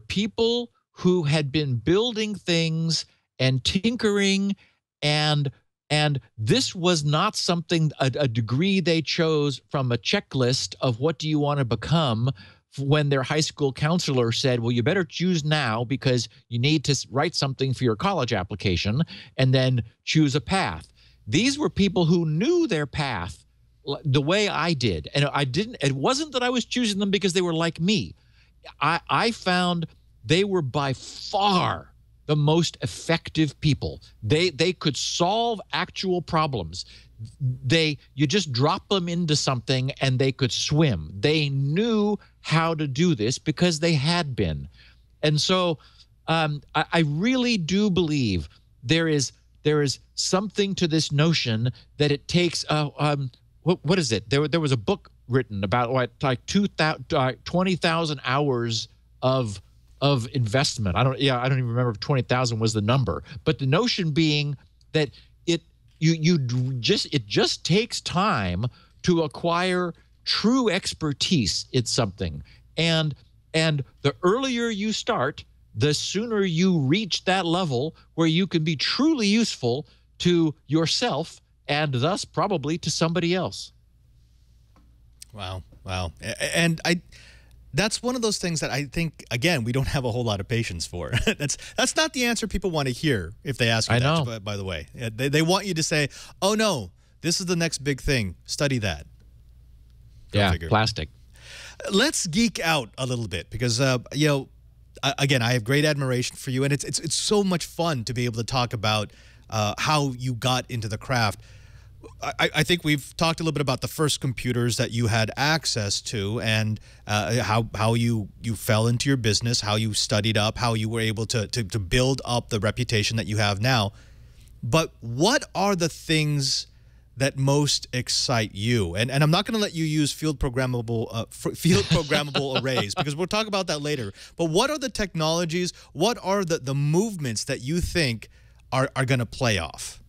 people who had been building things and tinkering, and this was not something, a degree they chose from a checklist of what do you want to become, when their high school counselor said, well, you better choose now because you need to write something for your college application and then choose a path. These were people who knew their path the way I did. And it wasn't that I was choosing them because they were like me. I found they were by far the most effective people. They could solve actual problems. You just drop them into something and they could swim. They knew how to do this because they had been. And so I really do believe there is something to this notion that it takes what is it? There was a book written about like 20,000 hours of investment. I don't even remember if 20,000 was the number, but the notion being that it just takes time to acquire true expertise in something. And the earlier you start, the sooner you reach that level where you can be truly useful to yourself and thus probably to somebody else. Wow. And that's one of those things that I think, again, we don't have a whole lot of patience for. That's not the answer people want to hear if they ask you that, by the way. They want you to say, oh, no, this is the next big thing. Study that. Go figure. Plastic. Let's geek out a little bit because, again, I have great admiration for you, and it's so much fun to be able to talk about how you got into the craft. I think we've talked a little bit about the first computers that you had access to and how you fell into your business, how you studied up, how you were able to build up the reputation that you have now. But what are the things that most excite you? And I'm not going to let you use field programmable arrays because we'll talk about that later. But what are the technologies, what are the movements that you think are going to play off?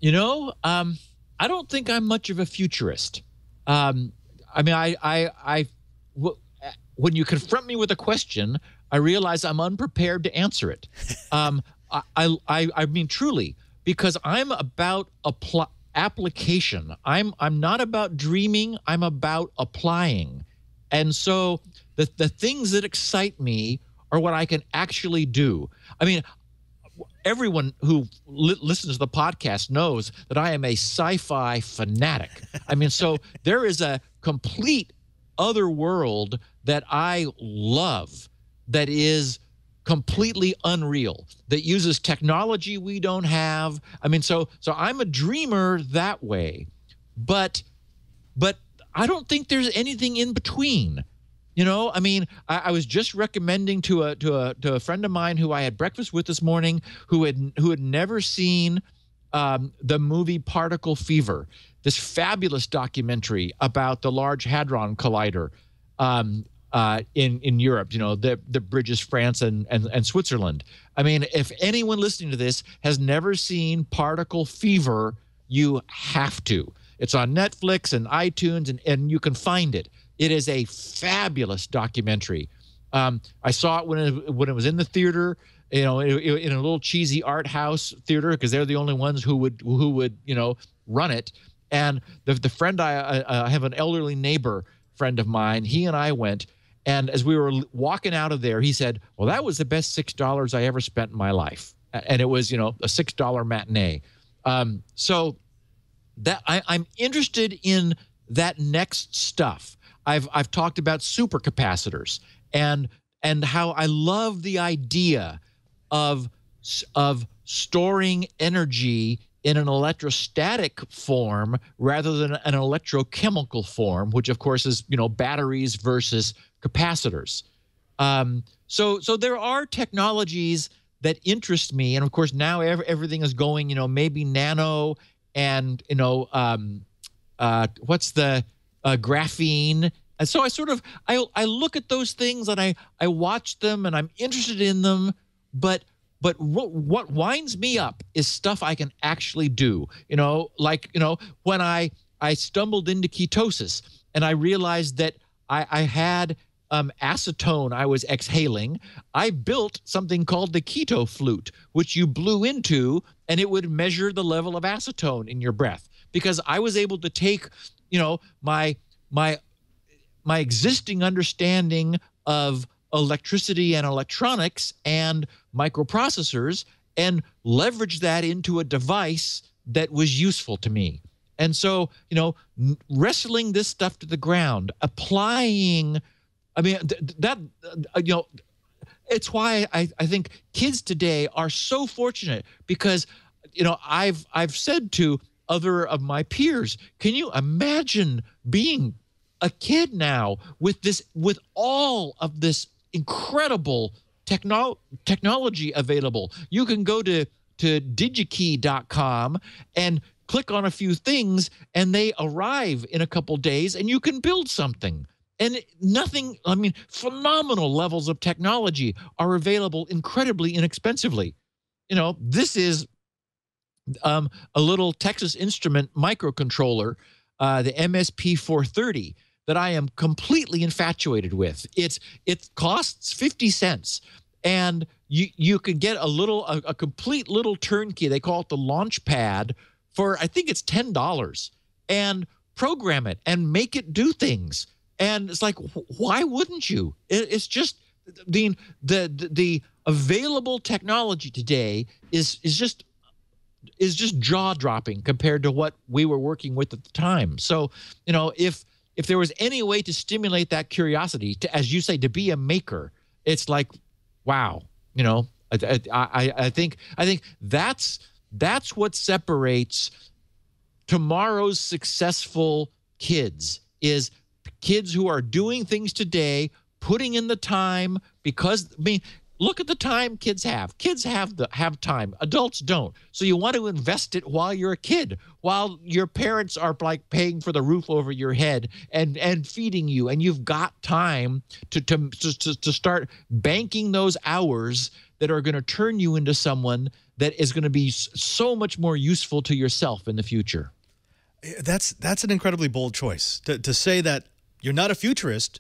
I don't think I'm much of a futurist. When you confront me with a question, I realize I'm unprepared to answer it. I mean, truly, because I'm about application. I'm not about dreaming. I'm about applying. And so the things that excite me are what I can actually do. I mean, everyone who listens to the podcast knows that I am a sci-fi fanatic. I mean, so there is a complete other world that I love that is completely unreal, that uses technology we don't have. I mean, so I'm a dreamer that way, but I don't think there's anything in between. I mean, I was just recommending to a friend of mine who I had breakfast with this morning, who had never seen the movie Particle Fever, this fabulous documentary about the Large Hadron Collider in Europe. The bridges France and Switzerland. I mean, if anyone listening to this has never seen Particle Fever, you have to. It's on Netflix and iTunes, and you can find it. It is a fabulous documentary. I saw it when it was in the theater, in a little cheesy art house theater, because they're the only ones who would run it. And the friend I have an elderly neighbor friend of mine. He and I went, and as we were walking out of there, he said, "Well, that was the best $6 I ever spent in my life," and it was a $6 matinee. So that I'm interested in that next stuff. I've talked about supercapacitors and how I love the idea of storing energy in an electrostatic form rather than an electrochemical form, which of course is batteries versus capacitors. So there are technologies that interest me, and of course now everything is going maybe nano and what's the graphene And so I look at those things and I watch them and I'm interested in them, but what winds me up is stuff I can actually do. When I stumbled into ketosis and I realized that I had acetone I was exhaling, I built something called the keto flute, which you blew into and it would measure the level of acetone in your breath, because I was able to take, my existing understanding of electricity and electronics and microprocessors and leverage that into a device that was useful to me. And so, wrestling this stuff to the ground, applying, it's why I think kids today are so fortunate, because, I've said to other of my peers, can you imagine being a kid now with all of this incredible technology available? You can go to digikey.com and click on a few things and they arrive in a couple days and you can build something. And phenomenal levels of technology are available incredibly inexpensively. This is a little Texas Instrument microcontroller, the MSP 430, that I am completely infatuated with. It costs 50 cents, and you can get a complete little turnkey. They call it the launch pad for, I think it's $10, and program it and make it do things. And it's like, why wouldn't you? It's just the available technology today is just jaw-dropping compared to what we were working with at the time. So, if there was any way to stimulate that curiosity, to, as you say, to be a maker, it's like, wow. I think that's what separates tomorrow's successful kids, is kids who are doing things today, putting in the time, because look at the time kids have. Kids have time. Adults don't. So you want to invest it while you're a kid, while your parents are like paying for the roof over your head and feeding you, and you've got time to start banking those hours that are going to turn you into someone that is going to be so much more useful to yourself in the future. That's an incredibly bold choice to say that you're not a futurist,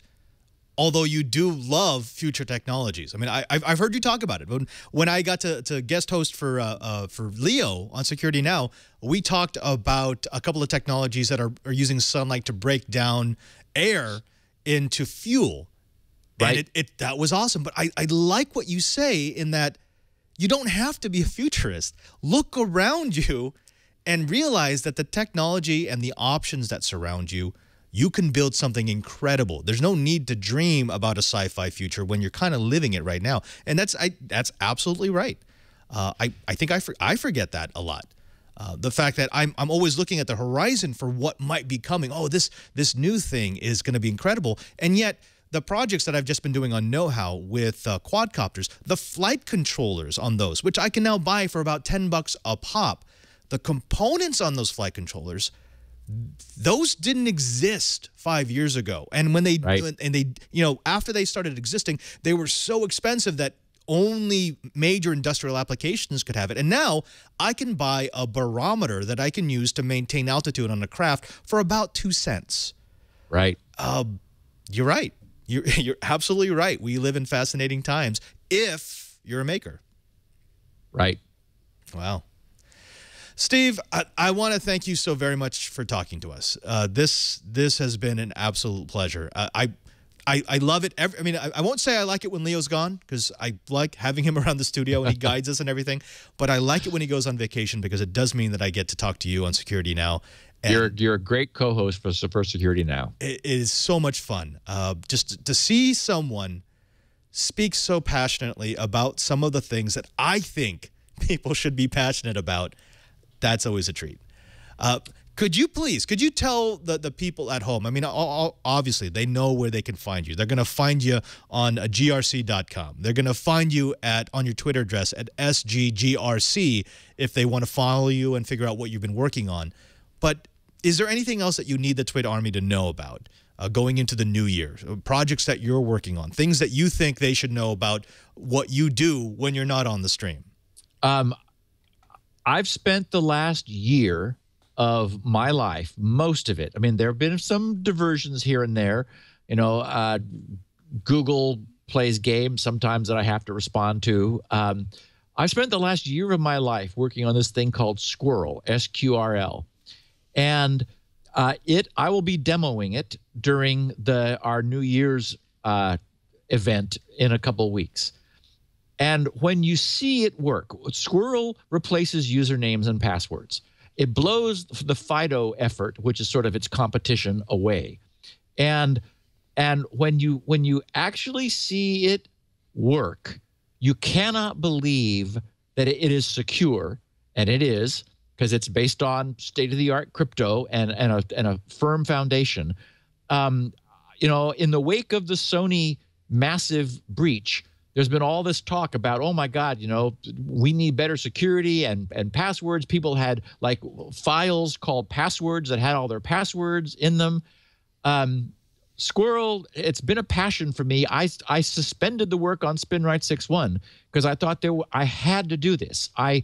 although you do love future technologies. I've heard you talk about it. When I got to guest host for Leo on Security Now, we talked about a couple of technologies that are using sunlight to break down air into fuel. Right. And that was awesome. But I like what you say in that you don't have to be a futurist. Look around you and realize that the technology and the options that surround you, you can build something incredible. There's no need to dream about a sci-fi future when you're kind of living it right now. And that's absolutely right. I think I forget that a lot. The fact that I'm always looking at the horizon for what might be coming. Oh, this new thing is going to be incredible. And yet the projects that I've just been doing on Know-How with quadcopters, the flight controllers on those, which I can now buy for about $10 a pop, the components on those flight controllers, those didn't exist 5 years ago. And when after they started existing, they were so expensive that only major industrial applications could have it. And now I can buy a barometer that I can use to maintain altitude on a craft for about 2 cents. Right. You're right. You're absolutely right. We live in fascinating times if you're a maker. Right. Wow. Steve, I want to thank you so very much for talking to us. This has been an absolute pleasure. I love it. I won't say I like it when Leo's gone, because I like having him around the studio and he guides us and everything. But I like it when he goes on vacation, because it does mean that I get to talk to you on Security Now. And you're a great co-host for Security Now. It is so much fun. Just to see someone speak so passionately about some of the things that I think people should be passionate about, that's always a treat. Could you tell the people at home? Obviously, they know where they can find you. They're going to find you on grc.com. They're going to find you on your Twitter address at sggrc if they want to follow you and figure out what you've been working on. But is there anything else that you need the Twitter Army to know about? going into the new year? Projects that you're working on, things that you think they should know about what you do when you're not on the stream. I've spent the last year of my life, most of it. I mean, there have been some diversions here and there. You know, Google plays games sometimes that I have to respond to. I've spent the last year of my life working on this thing called Squirrel, SQRL. And I will be demoing it during our New Year's event in a couple of weeks. And when you see it work, Squirrel replaces usernames and passwords. It blows the FIDO effort, which is sort of its competition, away. And when you actually see it work, you cannot believe that it is secure, and it is, because it's based on state-of-the-art crypto and a firm foundation. You know, in the wake of the Sony massive breach, there's been all this talk about, oh my God, you know, we need better security and passwords. People had like files called passwords that had all their passwords in them. Squirrel, it's been a passion for me. I suspended the work on SpinRite 6.1 because I thought I had to do this. I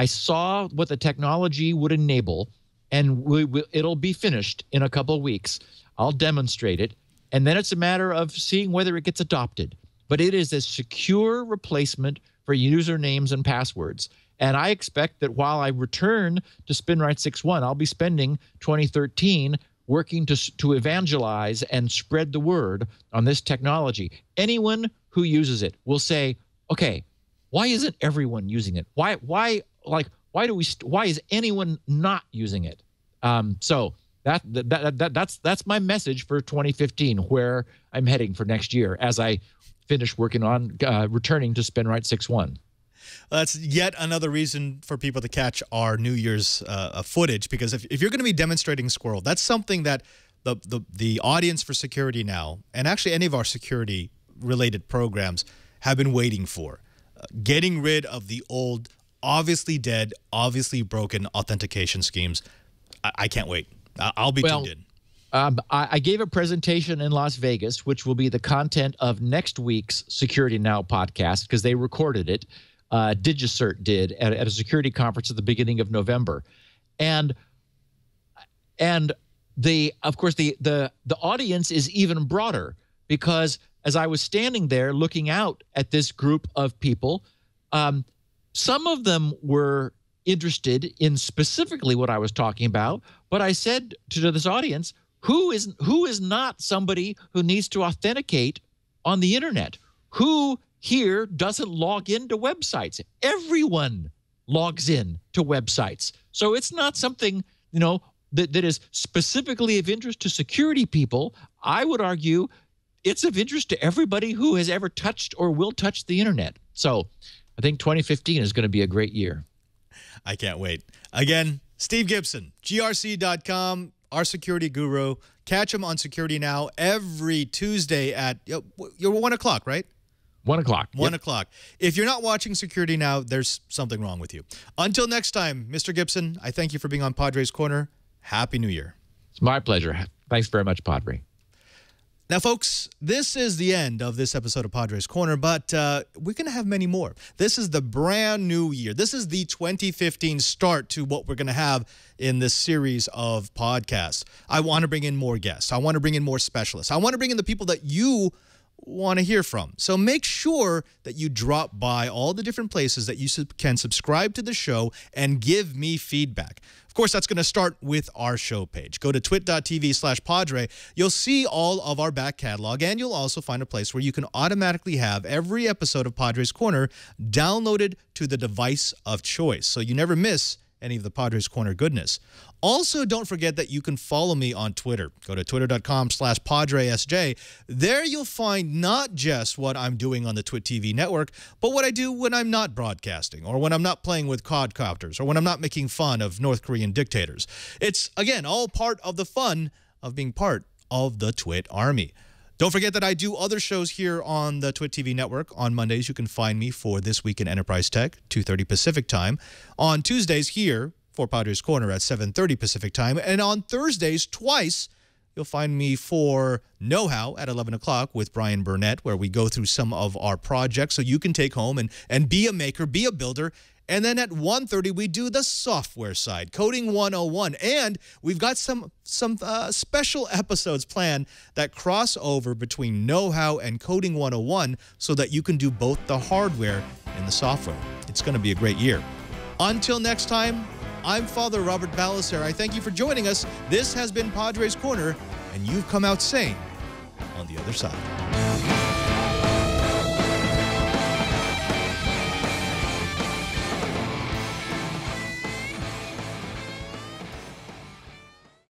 saw what the technology would enable, and it'll be finished in a couple of weeks. I'll demonstrate it, and then it's a matter of seeing whether it gets adopted. But it is a secure replacement for usernames and passwords. And I expect that while I return to SpinRite 6.1, I'll be spending 2013 working to evangelize and spread the word on this technology. Anyone who uses it will say, okay, why isn't everyone using it? Why is anyone not using it? So that's my message for 2015, where I'm heading for next year as I finish working on returning to SpinRite 6.1. That's yet another reason for people to catch our New Year's footage, because if you're going to be demonstrating Squirrel, that's something that the audience for Security Now, and actually any of our security-related programs, have been waiting for. Getting rid of the old, obviously dead, obviously broken authentication schemes. I can't wait. I'll be tuned in. I gave a presentation in Las Vegas, which will be the content of next week's Security Now podcast, because they recorded it. DigiCert did at a security conference at the beginning of November. And of course, the audience is even broader, because as I was standing there looking out at this group of people, some of them were interested in specifically what I was talking about. But I said to this audience, who is not somebody who needs to authenticate on the internet? Who here doesn't log into websites? Everyone logs in to websites. So it's not something, you know, that is specifically of interest to security people. I would argue it's of interest to everybody who has ever touched or will touch the internet. So I think 2015 is going to be a great year. I can't wait. Again, Steve Gibson, grc.com, our security guru. Catch him on Security Now every Tuesday at you're 1 o'clock, right? 1 o'clock. 1 o'clock. If you're not watching Security Now, there's something wrong with you. Until next time, Mr. Gibson, I thank you for being on Padre's Corner. Happy New Year. It's my pleasure. Thanks very much, Padre. Now, folks, this is the end of this episode of Padre's Corner, but we're going to have many more. This is the brand new year. This is the 2015 start to what we're going to have in this series of podcasts. I want to bring in more guests. I want to bring in more specialists. I want to bring in the people that you want to hear from. So make sure that you drop by all the different places that you can subscribe to the show and give me feedback. Of course, that's going to start with our show page. Go to twit.tv/Padre. You'll see all of our back catalog, and you'll also find a place where you can automatically have every episode of Padre's Corner downloaded to the device of choice, so you never miss any of the Padre's Corner goodness. Also, don't forget that you can follow me on Twitter. Go to twitter.com/PadreSJ. There you'll find not just what I'm doing on the Twit TV network, but what I do when I'm not broadcasting, or when I'm not playing with quadcopters, or when I'm not making fun of North Korean dictators. It's, again, all part of the fun of being part of the Twit Army. Don't forget that I do other shows here on the Twit TV network. On Mondays, you can find me for This Week in Enterprise Tech, 2:30 Pacific time. On Tuesdays here for Padre's Corner at 7:30 Pacific time. And on Thursdays, twice, you'll find me for Know How at 11 o'clock with Brian Burnett, where we go through some of our projects so you can take home and be a maker, be a builder. And then at 1:30, we do the software side, Coding 101. And we've got some special episodes planned that cross over between Know How and Coding 101 so that you can do both the hardware and the software. It's going to be a great year. Until next time, I'm Father Robert Ballecer. I thank you for joining us. This has been Padre's Corner, and you've come out sane on the other side.